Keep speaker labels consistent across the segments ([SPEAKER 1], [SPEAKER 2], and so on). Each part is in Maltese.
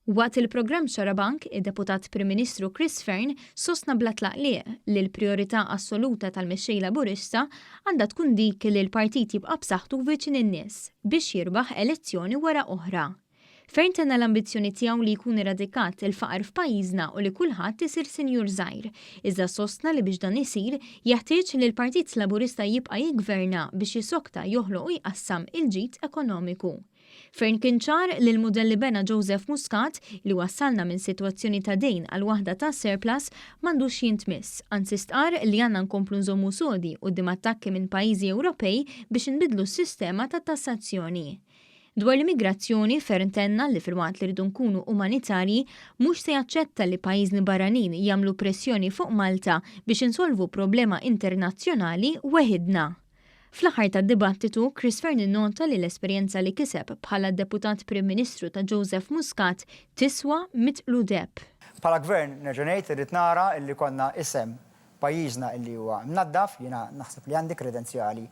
[SPEAKER 1] Waqt il-programm Xarabank, id-Deputat Prim Ministru Chris Fearne sostna bla tlaqliq li l-prijorità assoluta tal-Mexxej Laburista għandha tkun dik li l-Partit jibqa' b'saħħtu viċin in-nies biex jirbaħ elezzjoni wara oħra. Fearne tenna l-ambizzjoni tiegħu li jkun irradikat il-faqar f'pajjiżna u li kulħadd isir sinjur żgħir, iżda sostna li biex dan isir jeħtieġ li l-Partit Laburista jibqa' jiggverna biex jisokta joħloq u jqassam il-ġid ekonomiku. Fearne kien ċar li l-mudell li bena Joseph Muscat li wassalna minn sitwazzjoni ta' dejn għal waħda ta' surplus m'għandux jintmiss, anzi stqar li għandna nkomplu nżommu sodi quddiem attakki minn pajjiżi Ewropej biex inbidlu s-sistema tat-tassazzjoni. Dwar l-immigrazzjoni, Fearne tenna li filwaqt li rridu nkunu umanitarji mhux se jaċċetta li pajjiżni barranin jagħmlu pressjoni fuq Malta biex insolvu problema internazzjonali weħidna. Fl-aħħar tad-dibattitu, Chris Fearne innota li l-esperjenza li kiseb bħala d-Deputat Prim Ministru ta' Joseph Muscat tiswa mitqlu deb.
[SPEAKER 2] Bħala gvern nerġa' ngħid irrid nara illi konna isem pajjiżna illi huwa mnaddaf, jiena naħseb li għandi kredenzjali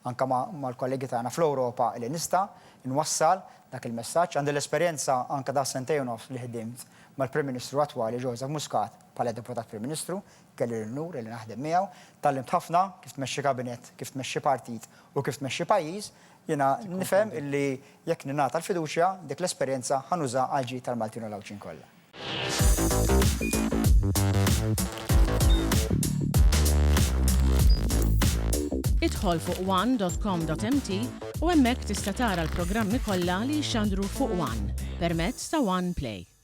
[SPEAKER 2] anke mal-kollegi tagħna fl-Ewropa li nista' nwassal dak il-messaġġ. Għandi l-esperjenza anke da' sentejn u nofs li ħdimt mal-Prim Ministru attwali Joseph Muscat bħala Deputat Prim Ministru, kelli l-nur li naħdem miegħu, tallimt ħafna kif tmexxi kabinet, kif tmexxi partit u kif tmexxi pajjiż, jiena nifhem illi jekk ningħata l-fiduċja dik l-esperjenza ħanuża għal ġid tal-Maltin u l-Awċin kollha.
[SPEAKER 3] Idħol fuq one.com.mt u hemmhekk tista' tara l-programmi kollha li jxandru fuq One permezz ta' One Play.